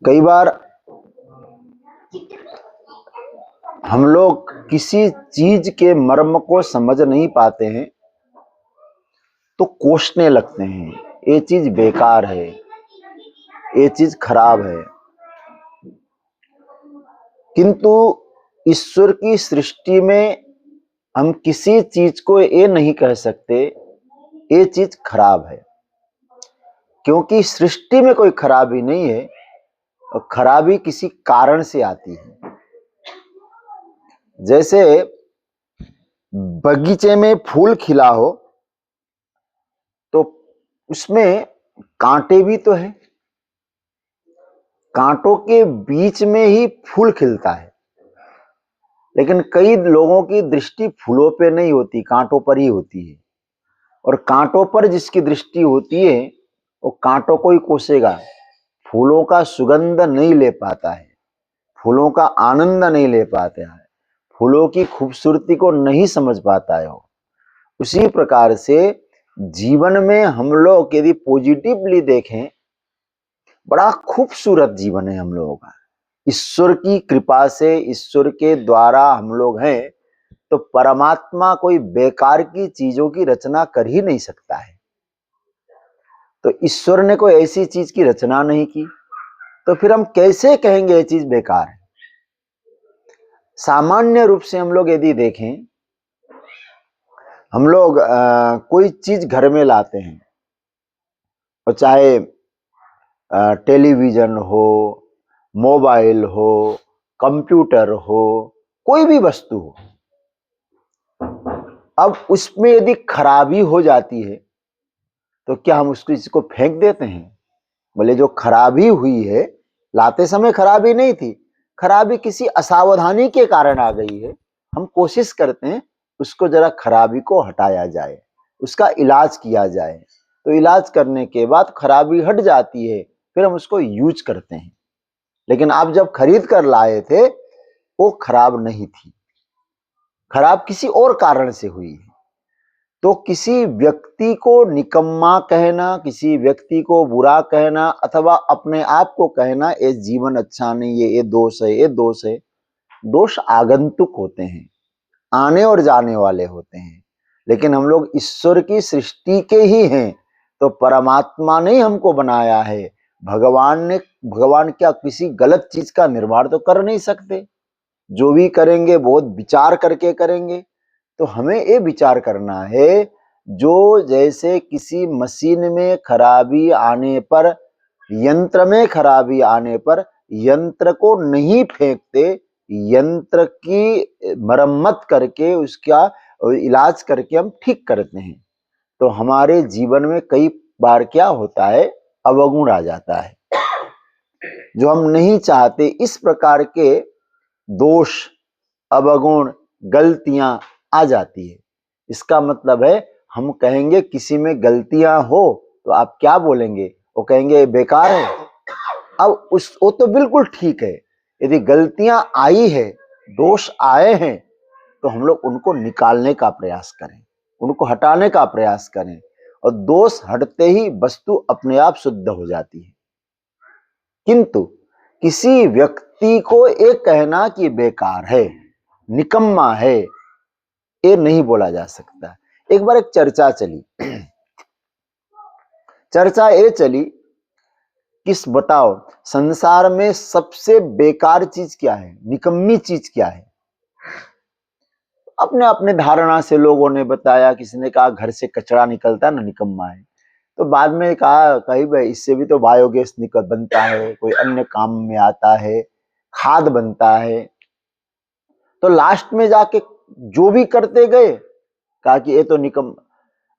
कई बार हम लोग किसी चीज के मर्म को समझ नहीं पाते हैं तो कोसने लगते हैं, ये चीज बेकार है, ये चीज खराब है। किंतु ईश्वर की सृष्टि में हम किसी चीज को ये नहीं कह सकते ये चीज खराब है, क्योंकि सृष्टि में कोई खराबी नहीं है और खराबी किसी कारण से आती है। जैसे बगीचे में फूल खिला हो तो उसमें कांटे भी तो है, कांटों के बीच में ही फूल खिलता है। लेकिन कई लोगों की दृष्टि फूलों पे नहीं होती, कांटों पर ही होती है। और कांटों पर जिसकी दृष्टि होती है वो कांटों को ही कोसेगा, फूलों का सुगंध नहीं ले पाता है, फूलों का आनंद नहीं ले पाते हैं, फूलों की खूबसूरती को नहीं समझ पाता है। उसी प्रकार से जीवन में हम लोग यदि पॉजिटिवली देखें, बड़ा खूबसूरत जीवन है हम लोगों का। ईश्वर की कृपा से, ईश्वर के द्वारा हम लोग हैं, तो परमात्मा कोई बेकार की चीजों की रचना कर ही नहीं सकता है। तो ईश्वर ने कोई ऐसी चीज की रचना नहीं की, तो फिर हम कैसे कहेंगे ये चीज बेकार है। सामान्य रूप से हम लोग यदि देखें, हम लोग कोई चीज घर में लाते हैं, और चाहे टेलीविजन हो, मोबाइल हो, कंप्यूटर हो, कोई भी वस्तु हो, अब उसमें यदि खराबी हो जाती है तो क्या हम उसको इसको फेंक देते हैं? बोले जो खराबी हुई है, लाते समय खराबी नहीं थी, खराबी किसी असावधानी के कारण आ गई है। हम कोशिश करते हैं उसको जरा खराबी को हटाया जाए, उसका इलाज किया जाए। तो इलाज करने के बाद खराबी हट जाती है, फिर हम उसको यूज करते हैं। लेकिन आप जब खरीद कर लाए थे वो खराब नहीं थी, खराब किसी और कारण से हुई है। तो किसी व्यक्ति को निकम्मा कहना, किसी व्यक्ति को बुरा कहना, अथवा अपने आप को कहना ये जीवन अच्छा नहीं है, ये दोष है, ये दोष है, दोष आगंतुक होते हैं, आने और जाने वाले होते हैं। लेकिन हम लोग ईश्वर की सृष्टि के ही हैं, तो परमात्मा ने हमको बनाया है। भगवान क्या किसी गलत चीज का निर्माण तो कर नहीं सकते। जो भी करेंगे बहुत विचार करके करेंगे। तो हमें ये विचार करना है, जो जैसे किसी मशीन में खराबी आने पर, यंत्र में खराबी आने पर यंत्र को नहीं फेंकते, यंत्र की मरम्मत करके उसका इलाज करके हम ठीक करते हैं। तो हमारे जीवन में कई बार क्या होता है, अवगुण आ जाता है जो हम नहीं चाहते। इस प्रकार के दोष, अवगुण, गलतियां आ जाती है। इसका मतलब है हम कहेंगे किसी में गलतियां हो तो आप क्या बोलेंगे? वो कहेंगे बेकार है। अब वो तो बिल्कुल ठीक है। यदि गलतियां आई है, दोष आए हैं, तो हम लोग उनको निकालने का प्रयास करें, उनको हटाने का प्रयास करें, और दोष हटते ही वस्तु अपने आप शुद्ध हो जाती है। किंतु किसी व्यक्ति को ये कहना कि बेकार है, निकम्मा है, ये नहीं बोला जा सकता। एक बार एक चर्चा चली, चर्चा ये चली, किस बताओ संसार में सबसे बेकार चीज क्या है, निकम्मी चीज क्या है? अपने अपने धारणा से लोगों ने बताया। किसी ने कहा घर से कचरा निकलता है ना, निकम्मा है। तो बाद में कहा कहीं भाई इससे भी तो बायोगैस निकल बनता है, कोई अन्य काम में आता है, खाद बनता है। तो लास्ट में जाके जो भी करते गए कहा कि ये तो निकम्मा।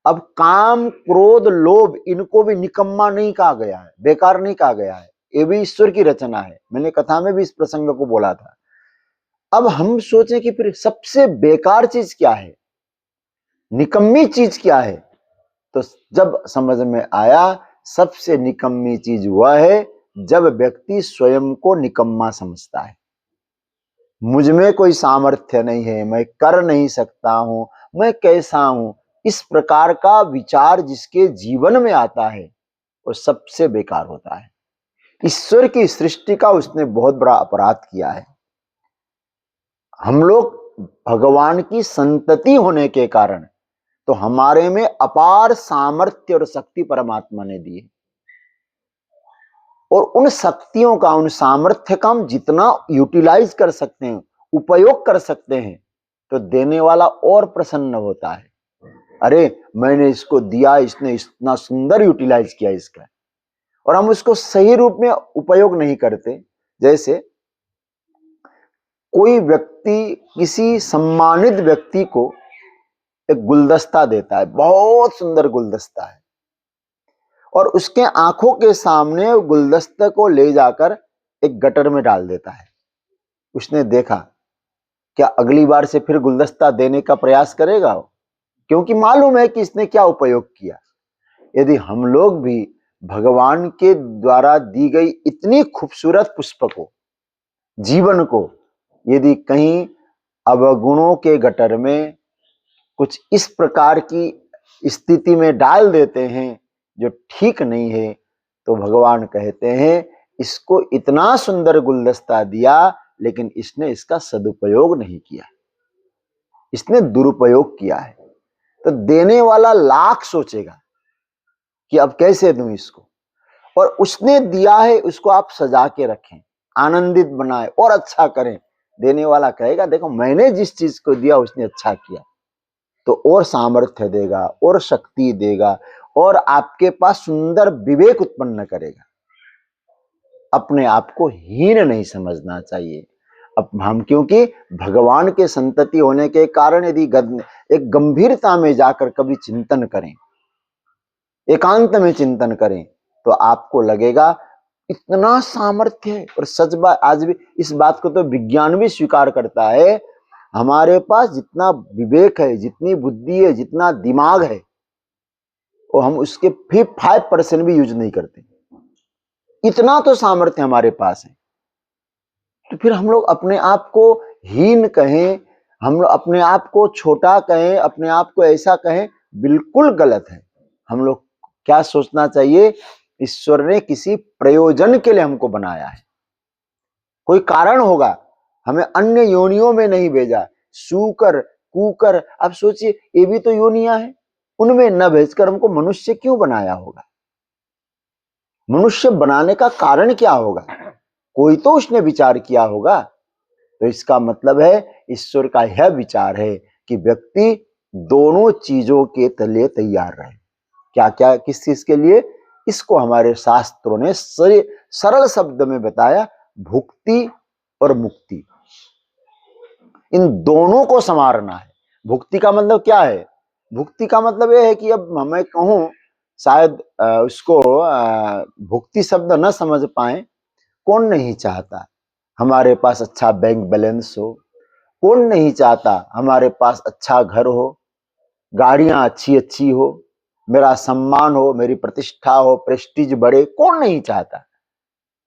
अब काम, क्रोध, लोभ, इनको भी निकम्मा नहीं कहा गया है, बेकार नहीं कहा गया है, ये भी ईश्वर की रचना है। मैंने कथा में भी इस प्रसंग को बोला था। अब हम सोचें कि फिर सबसे बेकार चीज क्या है, निकम्मी चीज क्या है? तो जब समझ में आया सबसे निकम्मी चीज वह है जब व्यक्ति स्वयं को निकम्मा समझता है। मुझ में कोई सामर्थ्य नहीं है, मैं कर नहीं सकता हूं, मैं कैसा हूं, इस प्रकार का विचार जिसके जीवन में आता है वो सबसे बेकार होता है। ईश्वर की सृष्टि का उसने बहुत बड़ा अपराध किया है। हम लोग भगवान की संतति होने के कारण तो हमारे में अपार सामर्थ्य और शक्ति परमात्मा ने दी है, और उन शक्तियों का, उन सामर्थ्य का हम जितना यूटिलाइज कर सकते हैं, उपयोग कर सकते हैं, तो देने वाला और प्रसन्न होता है। अरे मैंने इसको दिया, इसने इतना सुंदर यूटिलाइज किया इसका, और हम उसको सही रूप में उपयोग नहीं करते। जैसे कोई व्यक्ति किसी सम्मानित व्यक्ति को एक गुलदस्ता देता है, बहुत सुंदर गुलदस्ता है, और उसके आंखों के सामने गुलदस्ते को ले जाकर एक गटर में डाल देता है। उसने देखा, क्या अगली बार से फिर गुलदस्ता देने का प्रयास करेगा वो? क्योंकि मालूम है कि इसने क्या उपयोग किया। यदि हम लोग भी भगवान के द्वारा दी गई इतनी खूबसूरत पुष्प को, जीवन को, यदि कहीं अवगुणों के गटर में कुछ इस प्रकार की स्थिति में डाल देते हैं जो ठीक नहीं है, तो भगवान कहते हैं इसको इतना सुंदर गुलदस्ता दिया, लेकिन इसने इसका सदुपयोग नहीं किया, इसने दुरुपयोग किया है। तो देने वाला लाख सोचेगा कि अब कैसे दूं इसको, और उसने दिया है उसको आप सजा के रखें, आनंदित बनाए और अच्छा करें। देने वाला कहेगा देखो मैंने जिस चीज को दिया उसने अच्छा किया, तो और सामर्थ्य देगा, और शक्ति देगा, और आपके पास सुंदर विवेक उत्पन्न करेगा। अपने आप को हीन नहीं समझना चाहिए। अब हम क्योंकि भगवान के संतति होने के कारण यदि एक गंभीरता में जाकर कभी चिंतन करें, एकांत में चिंतन करें, तो आपको लगेगा इतना सामर्थ्य है। और सच बात, आज भी इस बात को तो विज्ञान भी स्वीकार करता है, हमारे पास जितना विवेक है, जितनी बुद्धि है, जितना दिमाग है, वो हम उसके 5% भी यूज नहीं करते। इतना तो सामर्थ्य हमारे पास है। तो फिर हम लोग अपने आप को हीन कहें, हम लोग अपने आप को छोटा कहें, अपने आप को ऐसा कहें, बिल्कुल गलत है। हम लोग क्या सोचना चाहिए, ईश्वर ने किसी प्रयोजन के लिए हमको बनाया है, कोई कारण होगा, हमें अन्य योनियों में नहीं भेजा। सूकर, कुकर, अब सोचिए ये भी तो योनियां हैं, उनमें न भेजकर हमको मनुष्य क्यों बनाया होगा? मनुष्य बनाने का कारण क्या होगा? कोई तो उसने विचार किया होगा। तो इसका मतलब है ईश्वर का यह विचार है कि व्यक्ति दोनों चीजों के लिए तैयार रहे। क्या क्या, किस चीज के लिए? इसको हमारे शास्त्रों ने सरल शब्द में बताया, भुक्ति और मुक्ति, इन दोनों को संवारना है। भुक्ति का मतलब क्या है? भुक्ति का मतलब यह है कि अब मैं कहूं, शायद उसको भुक्ति शब्द न समझ पाए। कौन नहीं चाहता हमारे पास अच्छा बैंक बैलेंस हो? कौन नहीं चाहता हमारे पास अच्छा घर हो, गाड़ियां अच्छी अच्छी हो, मेरा सम्मान हो, मेरी प्रतिष्ठा हो, प्रेस्टीज बढ़े? कौन नहीं चाहता?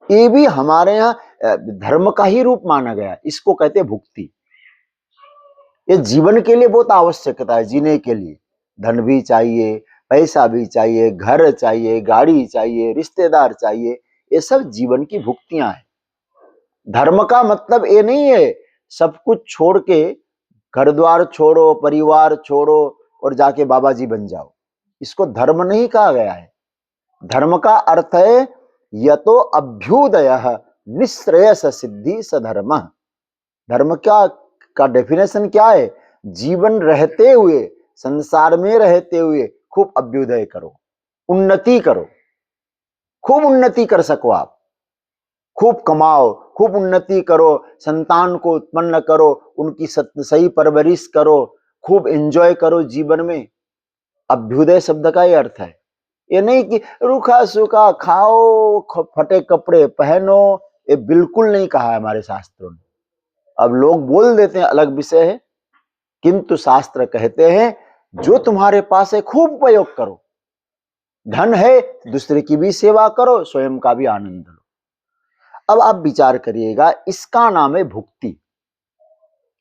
ये भी हमारे यहाँ धर्म का ही रूप माना गया, इसको कहते हैं भुक्ति। ये जीवन के लिए बहुत आवश्यकता है, जीने के लिए धन भी चाहिए, पैसा भी चाहिए, घर चाहिए, गाड़ी चाहिए, रिश्तेदार चाहिए, ये सब जीवन की भुक्तियां हैं। धर्म का मतलब ये नहीं है सब कुछ छोड़ के, घर द्वार छोड़ो, परिवार छोड़ो और जाके बाबा जी बन जाओ, इसको धर्म नहीं कहा गया है। धर्म का अर्थ है यतो अभ्युदयः निःश्रेयस सिद्धि सधर्म। धर्म का डेफिनेशन क्या है? जीवन रहते हुए, संसार में रहते हुए खूब अभ्युदय करो, उन्नति करो, खूब उन्नति कर सको आप, खूब कमाओ, खूब उन्नति करो, संतान को उत्पन्न करो, उनकी सही परवरिश करो, खूब एंजॉय करो जीवन में। अभ्युदय शब्द का ये अर्थ है। ये नहीं कि रूखा सूखा खाओ, फटे कपड़े पहनो, ये बिल्कुल नहीं कहा है हमारे शास्त्रों ने। अब लोग बोल देते हैं, अलग विषय है, किंतु शास्त्र कहते हैं जो तुम्हारे पास है खूब उपयोग करो। धन है, दूसरे की भी सेवा करो, स्वयं का भी आनंद लो। अब आप विचार करिएगा, इसका नाम है भुक्ति।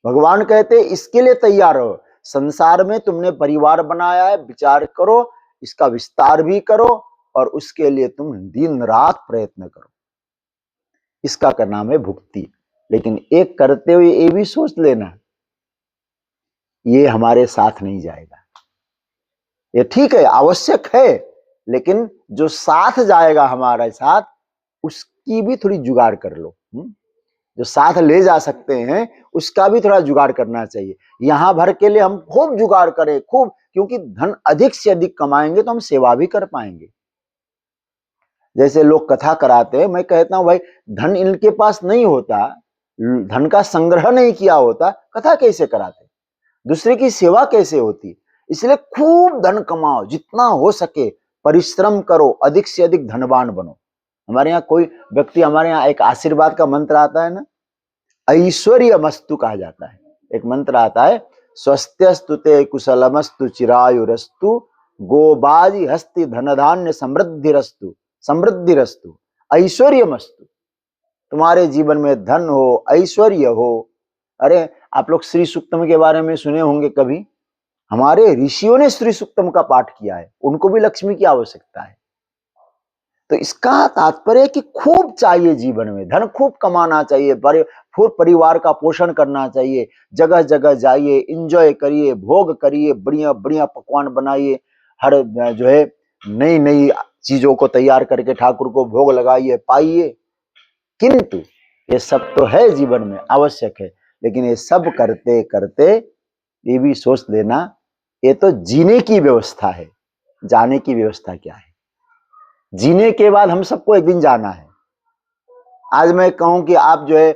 भगवान कहते हैं इसके लिए तैयार हो। संसार में तुमने परिवार बनाया है, विचार करो, इसका विस्तार भी करो, और उसके लिए तुम दिन रात प्रयत्न करो। इसका का नाम है भुक्ति। लेकिन एक करते हुए ये भी सोच लेना, ये हमारे साथ नहीं जाएगा। ये ठीक है, आवश्यक है, लेकिन जो साथ जाएगा हमारे साथ, उसकी भी थोड़ी जुगाड़ कर लो। जो साथ ले जा सकते हैं उसका भी थोड़ा जुगाड़ करना चाहिए। यहां भर के लिए हम खूब जुगाड़ करें, खूब, क्योंकि धन अधिक से अधिक कमाएंगे तो हम सेवा भी कर पाएंगे। जैसे लोग कथा कराते हैं, मैं कहता हूं भाई, धन इनके पास नहीं होता, धन का संग्रह नहीं किया होता, कथा कैसे कराते, दूसरे की सेवा कैसे होती। इसलिए खूब धन कमाओ, जितना हो सके परिश्रम करो, अधिक से अधिक धनवान बनो। हमारे यहाँ कोई व्यक्ति, हमारे यहाँ एक आशीर्वाद का मंत्र आता है ना, ऐश्वर्य मस्तु कहा जाता है। एक मंत्र आता है, स्वस्त्यस्तु ते कुशलमस्तु चिरायुरस्तु गोबाजी हस्ति धनधान्य समृद्धिरस्तु समृद्धिरस्तु ऐश्वर्यमस्तु। तुम्हारे जीवन में धन हो, ऐश्वर्य हो। अरे आप लोग श्री सूक्तम के बारे में सुने होंगे कभी, हमारे ऋषियों ने श्री सूक्तम का पाठ किया है, उनको भी लक्ष्मी की आवश्यकता है। तो इसका तात्पर्य है कि खूब चाहिए जीवन में, धन खूब कमाना चाहिए, खूब परिवार का पोषण करना चाहिए, जगह जगह जाइए, एंजॉय करिए, भोग करिए, बढ़िया बढ़िया पकवान बनाइए, हर जो है नई नई चीजों को तैयार करके ठाकुर को भोग लगाइए, पाइए। किंतु ये सब तो है जीवन में आवश्यक है, लेकिन ये सब करते करते ये भी सोच लेना, ये तो जीने की व्यवस्था है, जाने की व्यवस्था क्या है। जीने के बाद हम सबको एक दिन जाना है। आज मैं कहूं कि आप जो है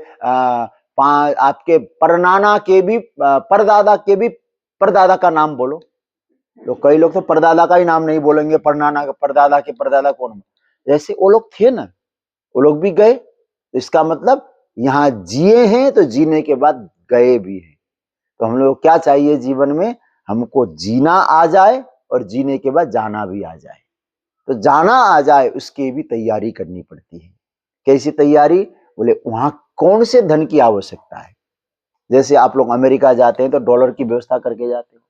आपके परनाना के भी परदादा के भी परदादा का नाम बोलो, तो कई लोग तो परदादा का ही नाम नहीं बोलेंगे, परनाना का परदादा के परदादा कौन। जैसे वो लोग थे ना, वो लोग भी गए, तो इसका मतलब यहाँ जिए हैं तो जीने के बाद गए भी हैं। तो हम लोग क्या चाहिए जीवन में, हमको जीना आ जाए और जीने के बाद जाना भी आ जाए। तो जाना आ जाए उसकी भी तैयारी करनी पड़ती है। कैसी तैयारी, बोले वहां कौन से धन की आवश्यकता है। जैसे आप लोग अमेरिका जाते हैं तो डॉलर की व्यवस्था करके जाते हो,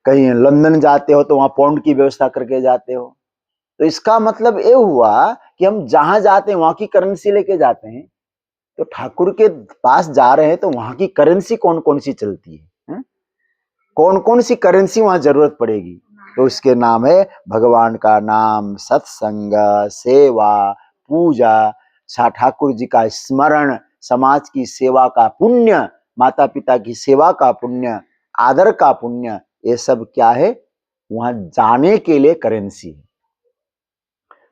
कहीं लंदन जाते हो तो वहां पाउंड की व्यवस्था करके जाते हो। तो इसका मतलब ये हुआ कि हम जहां जाते हैं वहां की करेंसी लेके जाते हैं। तो ठाकुर के पास जा रहे हैं तो वहां की करेंसी कौन कौन सी चलती है? कौन कौन सी करेंसी वहां जरूरत पड़ेगी, तो उसके नाम है भगवान का नाम, सत्संग, सेवा, पूजा, ठाकुर जी का स्मरण, समाज की सेवा का पुण्य, माता पिता की सेवा का पुण्य, आदर का पुण्य, ये सब क्या है, वहां जाने के लिए करेंसी है।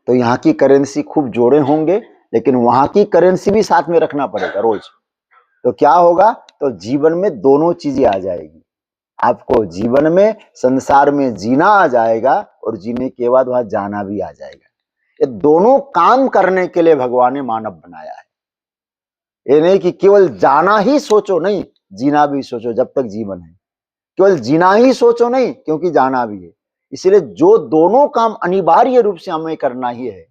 तो यहाँ की करेंसी खूब जोड़े होंगे, लेकिन वहां की करेंसी भी साथ में रखना पड़ेगा रोज। तो क्या होगा, तो जीवन में दोनों चीजें आ जाएगी। आपको जीवन में, संसार में जीना आ जाएगा और जीने के बाद वहां जाना भी आ जाएगा। ये दोनों काम करने के लिए भगवान ने मानव बनाया है। ये नहीं कि केवल जाना ही सोचो, नहीं, जीना भी सोचो जब तक जीवन है। केवल जीना ही सोचो नहीं, क्योंकि जाना भी है। इसलिए जो दोनों काम अनिवार्य रूप से हमें करना ही है,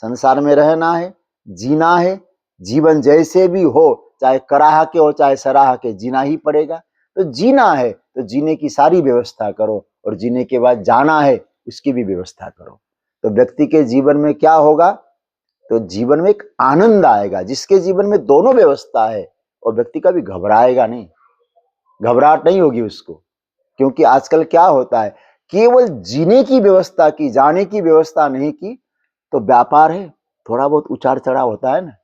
संसार में रहना है, जीना है, जीवन जैसे भी हो, चाहे कराह के हो चाहे सराह के, जीना ही पड़ेगा। तो जीना है तो जीने की सारी व्यवस्था करो, और जीने के बाद जाना है उसकी भी व्यवस्था करो। तो व्यक्ति के जीवन में क्या होगा, तो जीवन में एक आनंद आएगा। जिसके जीवन में दोनों व्यवस्था है और व्यक्ति कभी घबराएगा नहीं, घबराहट नहीं होगी उसको। क्योंकि आजकल क्या होता है, केवल जीने की व्यवस्था की, जाने की व्यवस्था नहीं की, तो व्यापार है, थोड़ा बहुत उतार चढ़ाव होता है ना।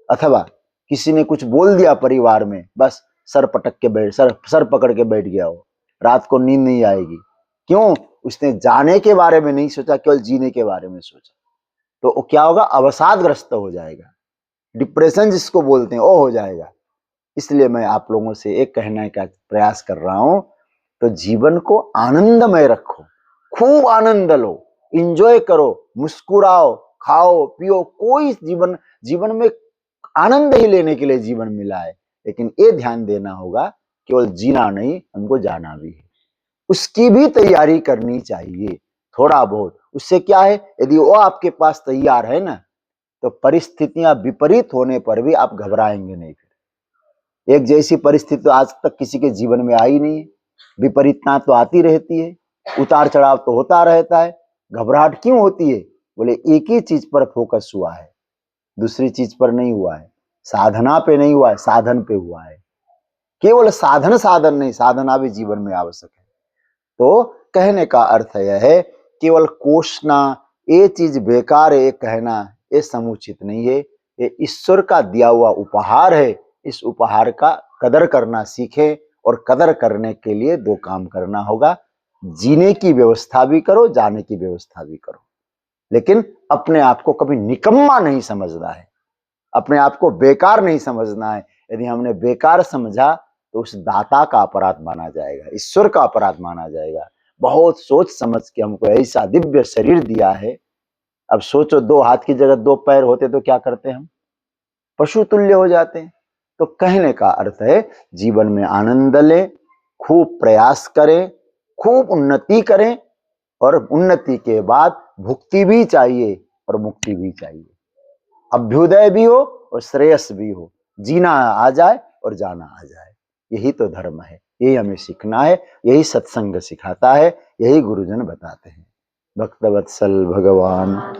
अथवा किसी ने कुछ बोल दिया परिवार में, बस सर पटक के बैठ सर पकड़ के बैठ गया हो, रात को नींद नहीं आएगी। क्यों, उसने जाने के बारे में नहीं सोचा, केवल जीने के बारे में सोचा। तो क्या होगा, अवसादग्रस्त हो जाएगा, डिप्रेशन जिसको बोलते हैं वो हो जाएगा। इसलिए मैं आप लोगों से एक कहने का प्रयास कर रहा हूं, तो जीवन को आनंदमय रखो, खूब आनंद लो, इंजॉय करो, मुस्कुराओ, खाओ पियो। कोई जीवन में आनंद ही लेने के लिए जीवन मिला है, लेकिन ये ध्यान देना होगा, केवल जीना नहीं, हमको जाना भी है। उसकी भी तैयारी करनी चाहिए थोड़ा बहुत। उससे क्या है, यदि वो आपके पास तैयार है ना, तो परिस्थितियां विपरीत होने पर भी आप घबराएंगे नहीं। फिर एक जैसी परिस्थिति तो आज तक किसी के जीवन में आई नहीं है। विपरीतता तो आती रहती है, उतार चढ़ाव तो होता रहता है। घबराहट क्यों होती है, बोले एक ही चीज पर फोकस हुआ है, दूसरी चीज पर नहीं हुआ है, साधना पे नहीं हुआ है, साधन पे हुआ है। केवल साधन साधन नहीं, साधना भी जीवन में आवश्यक है। तो कहने का अर्थ यह है, केवल कोसना ये चीज बेकार है, ये कहना ये समुचित नहीं है। ये ईश्वर का दिया हुआ उपहार है, इस उपहार का कदर करना सीखें, और कदर करने के लिए दो काम करना होगा, जीने की व्यवस्था भी करो, जाने की व्यवस्था भी करो। लेकिन अपने आप को कभी निकम्मा नहीं समझना है, अपने आप को बेकार नहीं समझना है। यदि हमने बेकार समझा तो उस दाता का अपराध माना जाएगा, ईश्वर का अपराध माना जाएगा। बहुत सोच समझ के हमको ऐसा दिव्य शरीर दिया है। अब सोचो, 2 हाथ की जगह 2 पैर होते तो क्या करते हम? पशु तुल्य हो जाते हैं। तो कहने का अर्थ है, जीवन में आनंद लें, खूब प्रयास करें, खूब उन्नति करें, और उन्नति के बाद भुक्ति भी चाहिए और मुक्ति भी चाहिए, अभ्युदय भी हो और श्रेयस भी हो, जीना आ जाए और जाना आ जाए। यही तो धर्म है, यही हमें सीखना है, यही सत्संग सिखाता है, यही गुरुजन बताते हैं। भक्तवत्सल भगवान